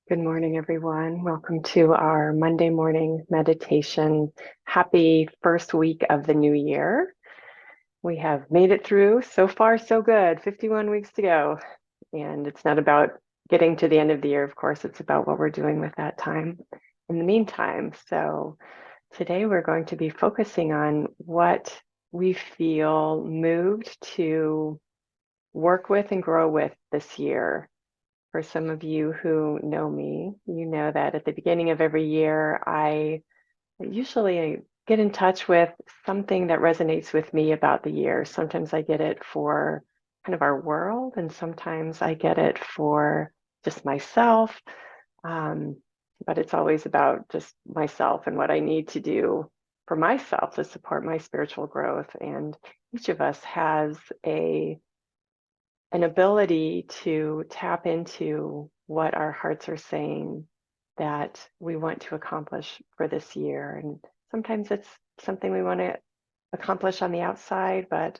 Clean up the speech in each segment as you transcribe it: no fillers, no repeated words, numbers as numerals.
Good morning, everyone. Welcome to our Monday morning meditation. Happy first week of the new year. We have made it through. So far, so good. 51 weeks to go. And it's not about getting to the end of the year, of course, it's about what we're doing with that time in the meantime. So today we're going to be focusing on what we feel moved to work with and grow with this year. For some of you who know me, you know that at the beginning of every year, I usually get in touch with something that resonates with me about the year. Sometimes I get it for kind of our world, and sometimes I get it for just myself. Um, but it's always about just myself and what I need to do for myself to support my spiritual growth. And each of us has an ability to tap into what our hearts are saying that we want to accomplish for this year. And sometimes it's something we want to accomplish on the outside, but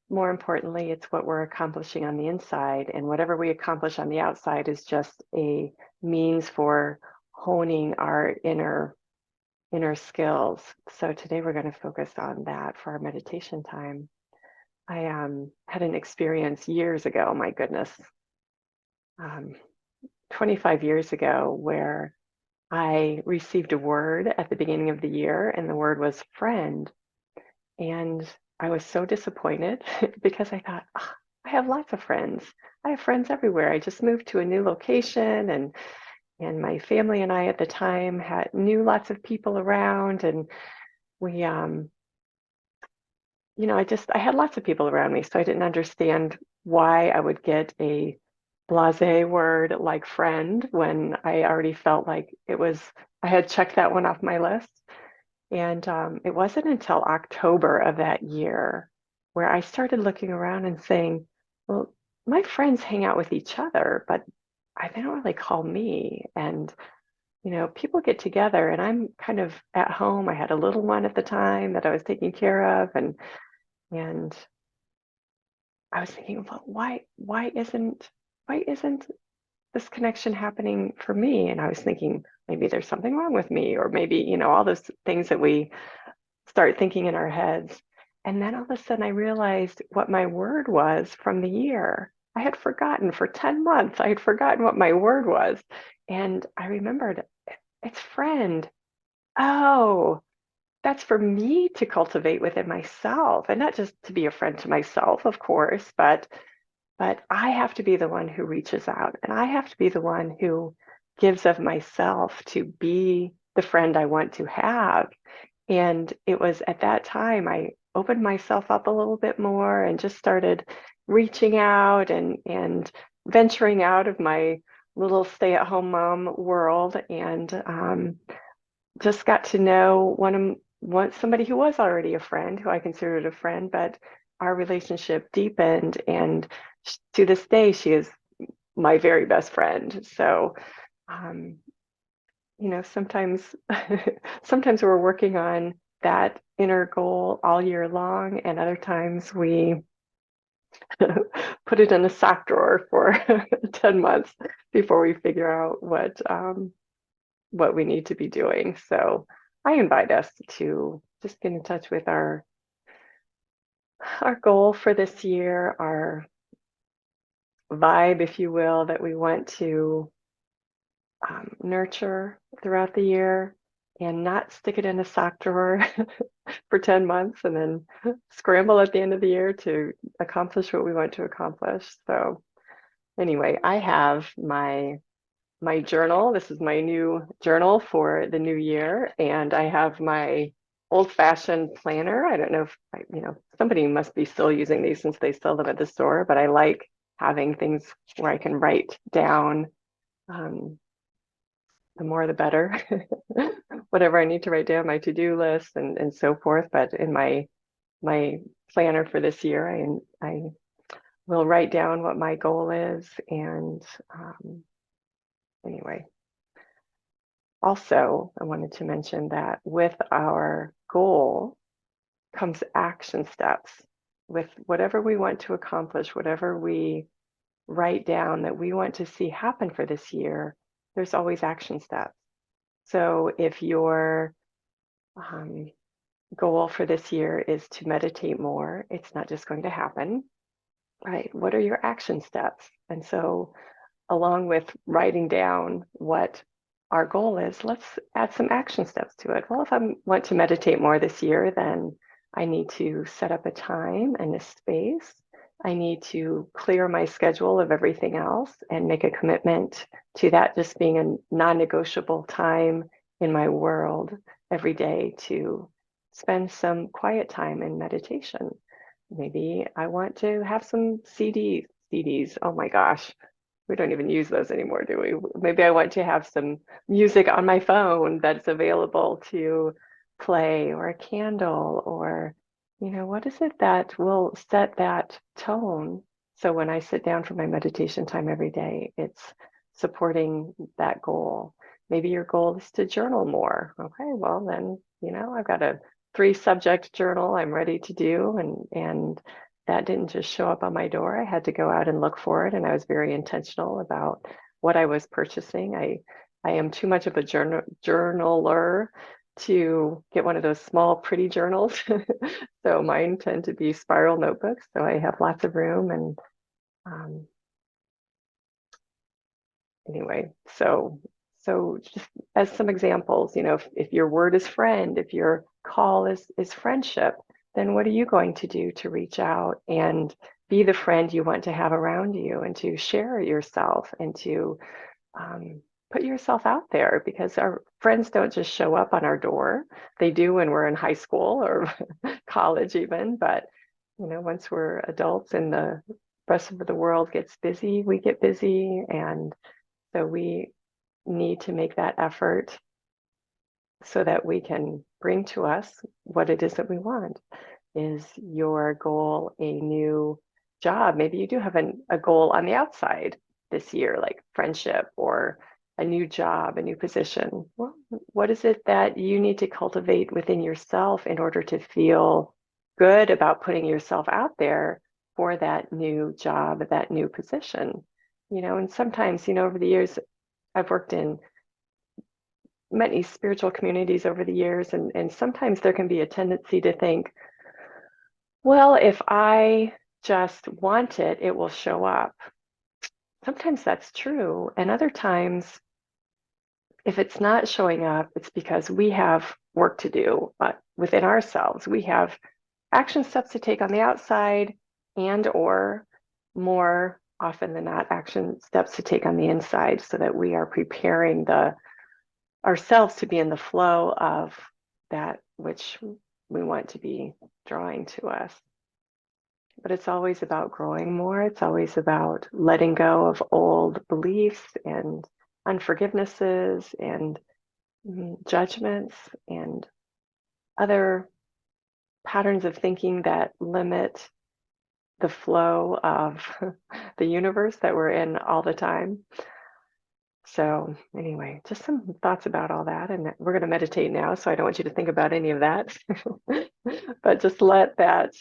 more importantly, it's what we're accomplishing on the inside. And whatever we accomplish on the outside is just a means for honing our inner skills. So today we're going to focus on that for our meditation time. I had an experience years ago, my goodness, um, 25 years ago, where I received a word at the beginning of the year, and the word was friend. And I was so disappointed because I thought, "Ah, I have lots of friends. I have friends everywhere. I just moved to a new location, and my family and I at the time had knew lots of people around, and we I had lots of people around me, so I didn't understand why I would get a blasé word like friend when I already felt like I had checked that one off my list. And it wasn't until October of that year where I started looking around and saying, well, my friends hang out with each other, but they don't really call me. And, people get together and I'm kind of at home. I had a little one at the time that I was taking care of, and I was thinking, well, why isn't this connection happening for me? And I was thinking maybe there's something wrong with me, or maybe, all those things that we start thinking in our heads. And then all of a sudden I realized what my word was from the year. I had forgotten for 10 months. I had forgotten what my word was. And I remembered it's friend. Oh, that's for me to cultivate within myself, and not just to be a friend to myself, of course, but I have to be the one who reaches out, and I have to be the one who gives of myself to be the friend I want to have. And it was at that time I opened myself up a little bit more and just started reaching out and venturing out of my little stay-at-home mom world, and just got to know somebody who was already a friend, who I considered a friend, but our relationship deepened, and to this day, she is my very best friend. So, um, sometimes sometimes we're working on that inner goal all year long, and other times we put it in a sock drawer for 10 months before we figure out what we need to be doing. So I invite us to just get in touch with our goal for this year, our vibe, if you will, that we want to nurture throughout the year, and not stick it in a sock drawer for 10 months and then scramble at the end of the year to accomplish what we want to accomplish. So anyway, I have my journal. This is my new journal for the new year. And I have my old-fashioned planner. I don't know if, somebody must be still using these since they sell them at the store, but I like having things where I can write down, um, the more the better, whatever I need to write down, my to-do list and so forth. But in my planner for this year, I will write down what my goal is. And anyway, also, I wanted to mention that with our goal comes action steps. With whatever we want to accomplish, whatever we write down that we want to see happen for this year, there's always action steps. So if your goal for this year is to meditate more, it's not just going to happen, right? What are your action steps? And so along with writing down what our goal is, let's add some action steps to it. Well, if I want to meditate more this year, then I need to set up a time and a space. I need to clear my schedule of everything else and make a commitment to that just being a non-negotiable time in my world every day to spend some quiet time in meditation. Maybe I want to have some CDs. Oh my gosh, we don't even use those anymore, do we? Maybe I want to have some music on my phone that's available to play, or a candle, or, what is it that will set that tone? So when I sit down for my meditation time every day, it's supporting that goal. Maybe your goal is to journal more. Okay, well then, I've got a 3-subject journal I'm ready to do, and that didn't just show up on my door. I had to go out and look for it, and I was very intentional about what I was purchasing. I am too much of a journaler to get one of those small, pretty journals. So mine tend to be spiral notebooks. So I have lots of room. And um, anyway, so just as some examples, if your word is friend, if your call is friendship, then what are you going to do to reach out and be the friend you want to have around you, and to share yourself, and to put yourself out there? Because our friends don't just show up on our door. They do when we're in high school or college even, but once we're adults and the rest of the world gets busy, we get busy. And so we need to make that effort so that we can bring to us what it is that we want. Is your goal a new job? Maybe you do have a goal on the outside this year, like friendship or a new job, a new position. Well, what is it that you need to cultivate within yourself in order to feel good about putting yourself out there for that new job, that new position? And sometimes, over the years, I've worked in many spiritual communities over the years, and sometimes there can be a tendency to think, well, if I just want it, it will show up. Sometimes that's true. And other times, if it's not showing up, it's because we have work to do within ourselves. We have action steps to take on the outside, and or more often than not, action steps to take on the inside, so that we are preparing ourselves to be in the flow of that which we want to be drawing to us. But it's always about growing more. It's always about letting go of old beliefs and unforgivenesses and judgments and other patterns of thinking that limit the flow of the universe that we're in all the time. So anyway, just some thoughts about all that. And we're going to meditate now, so I don't want you to think about any of that. But just let that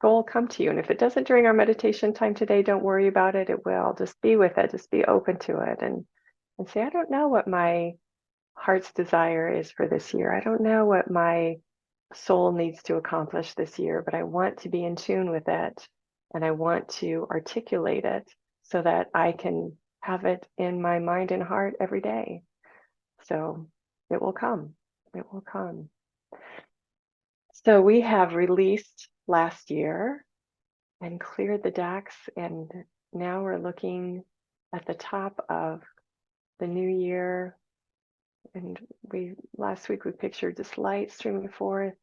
goal come to you. And if it doesn't during our meditation time today, don't worry about it. It will. Just be with it. Just be open to it, and say, I don't know what my heart's desire is for this year. I don't know what my soul needs to accomplish this year, but I want to be in tune with it, and I want to articulate it so that I can have it in my mind and heart every day. So it will come. It will come. So we have released last year and cleared the decks, and now we're looking at the top of the new year. And last week we pictured this light streaming forth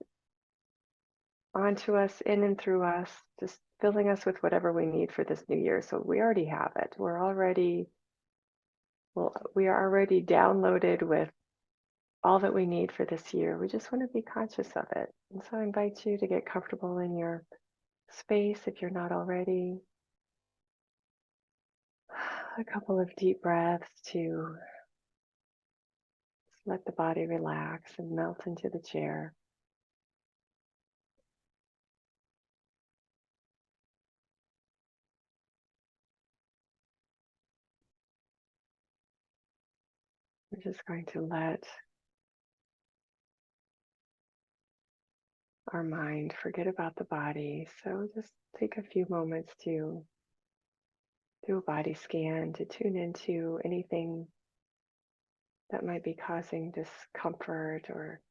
onto us, in and through us, just filling us with whatever we need for this new year. So we already have it. We are already downloaded with all that we need for this year. We just want to be conscious of it. And so I invite you to get comfortable in your space if you're not already. A couple of deep breaths to let the body relax and melt into the chair. We're just going to let our mind forget about the body. So just take a few moments to do a body scan to tune into anything that might be causing discomfort or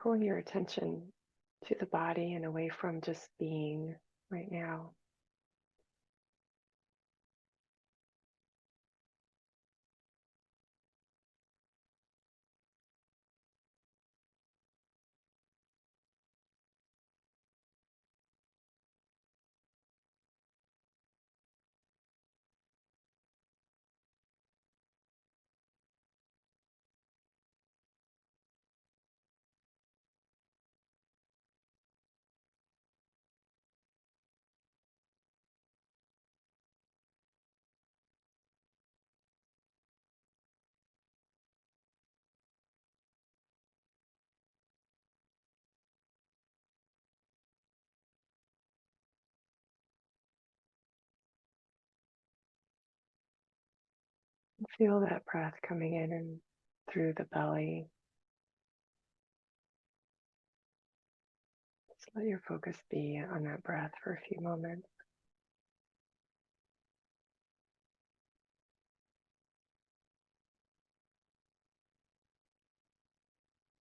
pulling your attention to the body and away from just being right now. Feel that breath coming in and through the belly. Just let your focus be on that breath for a few moments.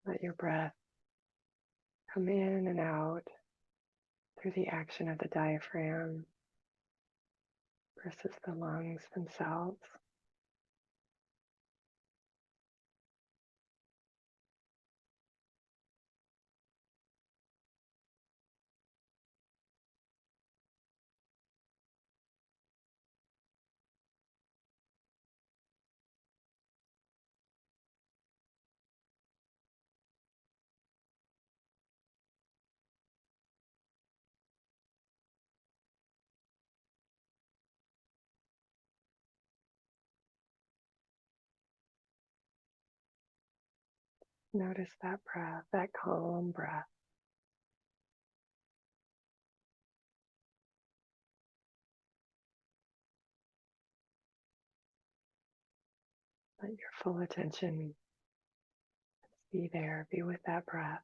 Let your breath come in and out through the action of the diaphragm versus the lungs themselves. Notice that breath, that calm breath. Let your full attention be there, be with that breath,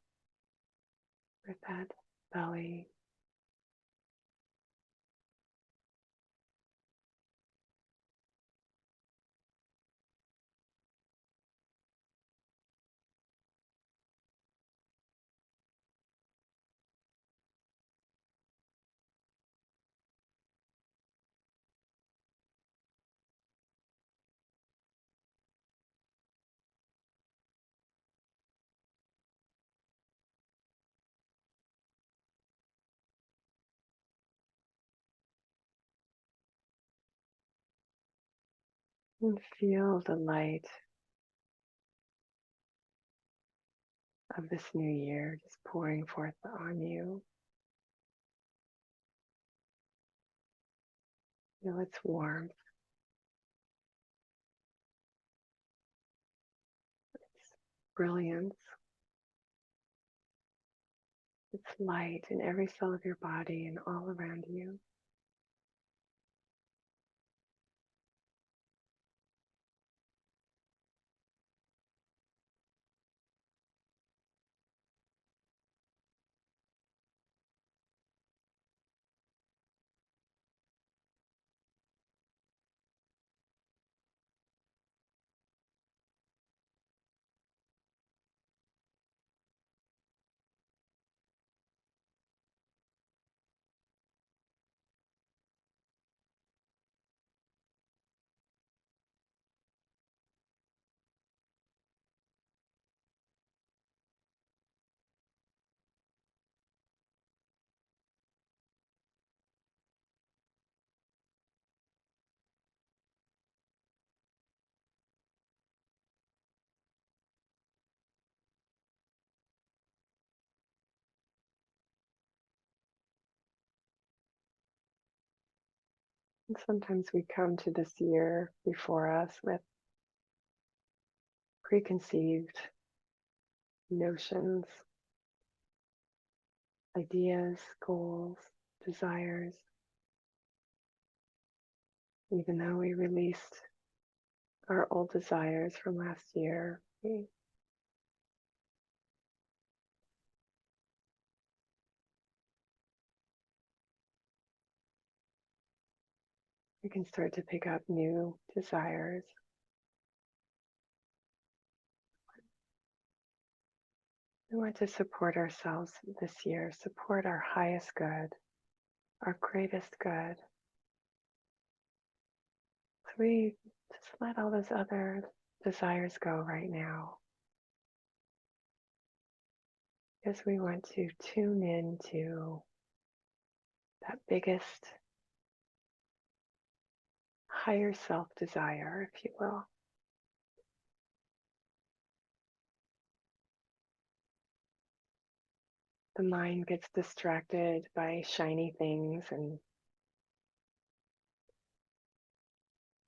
with that belly. And feel the light of this new year just pouring forth on you. Feel its warmth, its brilliance, its light in every cell of your body and all around you. And sometimes we come to this year before us with preconceived notions, ideas, goals, desires. Even though we released our old desires from last year. We can start to pick up new desires. We want to support ourselves this year, support our highest good, our greatest good. So we just let all those other desires go right now. Because we want to tune into that biggest, higher self desire, if you will. The mind gets distracted by shiny things and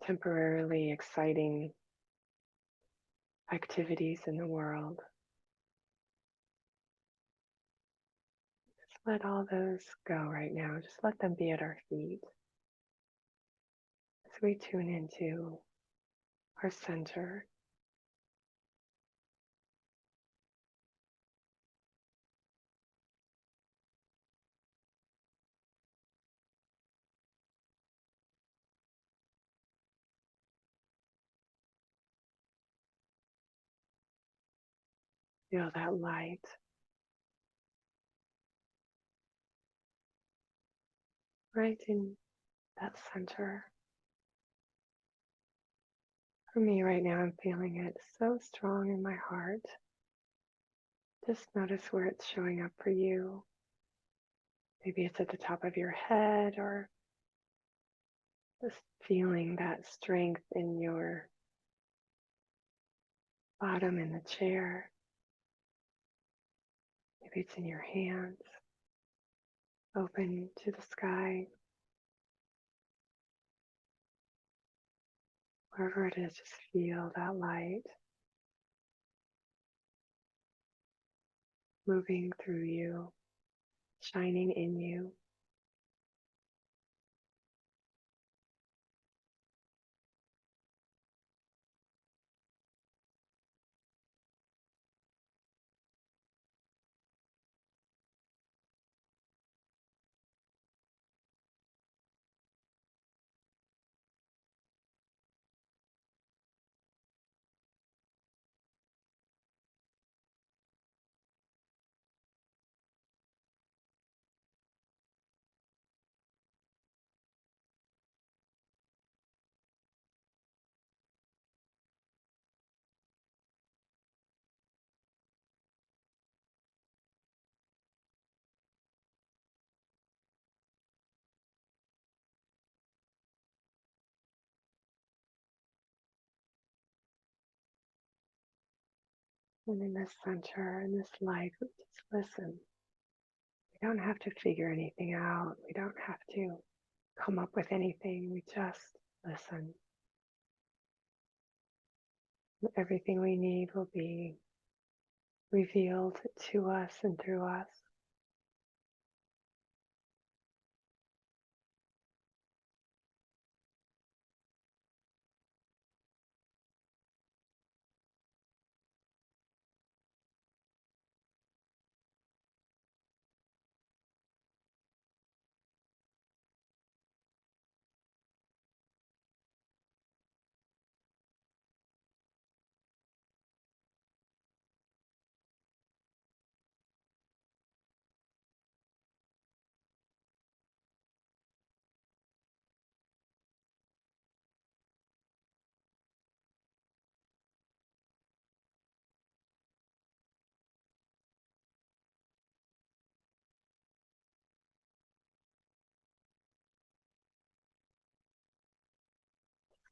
temporarily exciting activities in the world. Just let all those go right now. Just let them be at our feet as we tune into our center. Feel that light right in that center. For me right now, I'm feeling it so strong in my heart. Just notice where it's showing up for you. Maybe it's at the top of your head, or just feeling that strength in your bottom in the chair. Maybe it's in your hands, open to the sky. Wherever it is, just feel that light moving through you, shining in you. And in this center, in this light, we just listen. We don't have to figure anything out. We don't have to come up with anything. We just listen. Everything we need will be revealed to us and through us.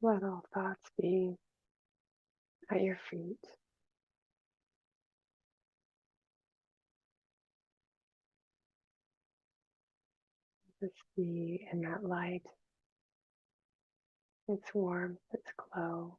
Let all thoughts be at your feet. Just be in that light, its warmth, its glow.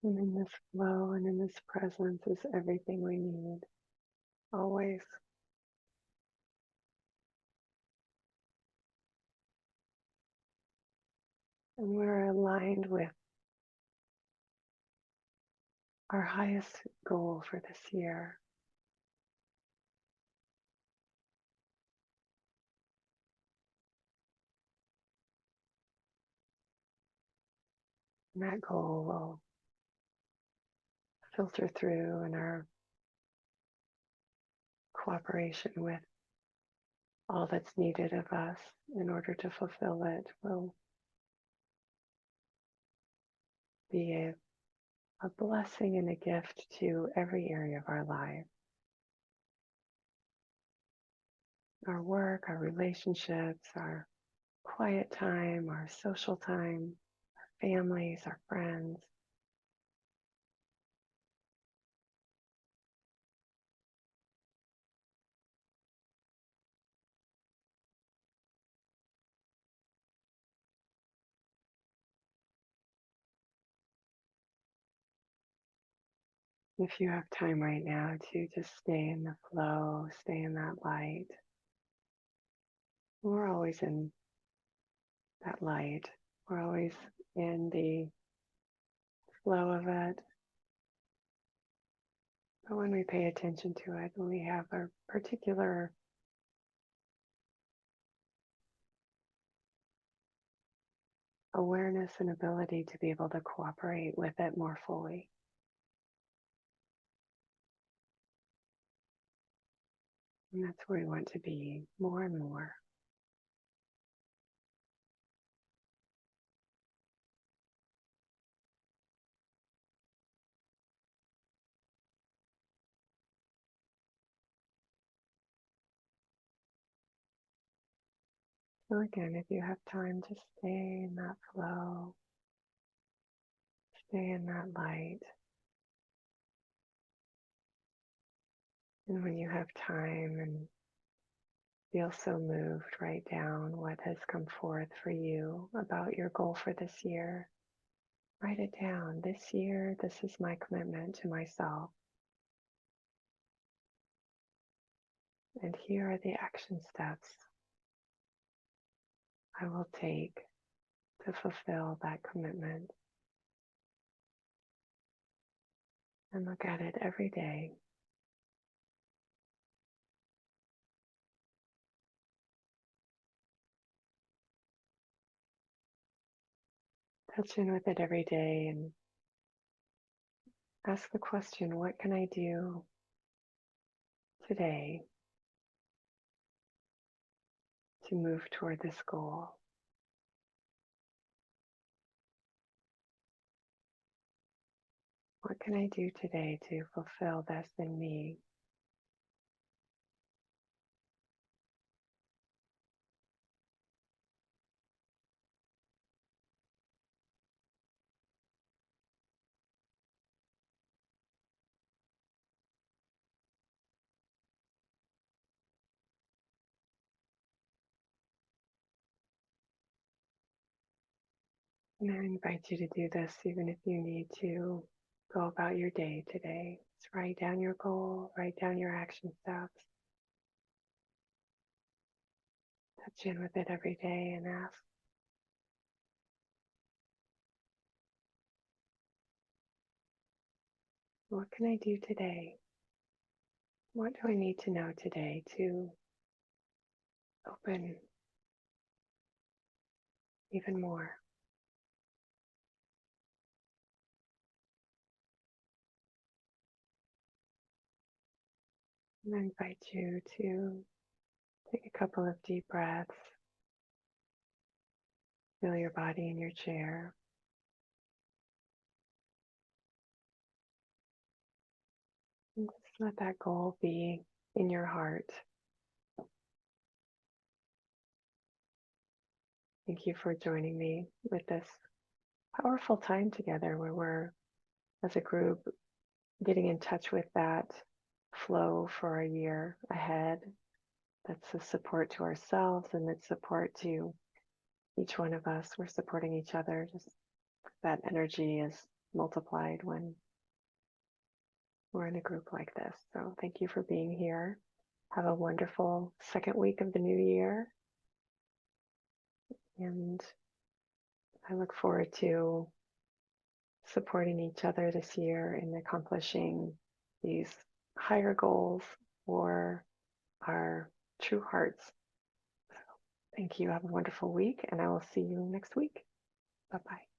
And in this flow and in this presence is everything we need, always. And we're aligned with our highest goal for this year. And that goal will filter through in our cooperation with all that's needed of us in order to fulfill it. Will be a blessing and a gift to every area of our life. Our work, our relationships, our quiet time, our social time, our families, our friends. If you have time right now to just stay in the flow, stay in that light. We're always in that light. We're always in the flow of it. But when we pay attention to it, when we have a particular awareness and ability to be able to cooperate with it more fully. And that's where we want to be more and more. So again, if you have time, just stay in that flow, stay in that light. And when you have time and feel so moved, write down what has come forth for you about your goal for this year. Write it down. This year, this is my commitment to myself. And here are the action steps I will take to fulfill that commitment. And look at it every day. Touch in with it every day and ask the question, what can I do today to move toward this goal? What can I do today to fulfill this in me? And I invite you to do this even if you need to go about your day today. Just write down your goal, write down your action steps. Touch in with it every day and ask, what can I do today? What do I need to know today to open even more? And I invite you to take a couple of deep breaths. Feel your body in your chair. And just let that goal be in your heart. Thank you for joining me with this powerful time together where we're, as a group, getting in touch with that flow for a year ahead. That's a support to ourselves and it's support to each one of us. We're supporting each other. Just that energy is multiplied when we're in a group like this. So thank you for being here. Have a wonderful second week of the new year. And I look forward to supporting each other this year in accomplishing these higher goals for our true hearts. So thank you. Have a wonderful week, and I will see you next week. Bye-bye.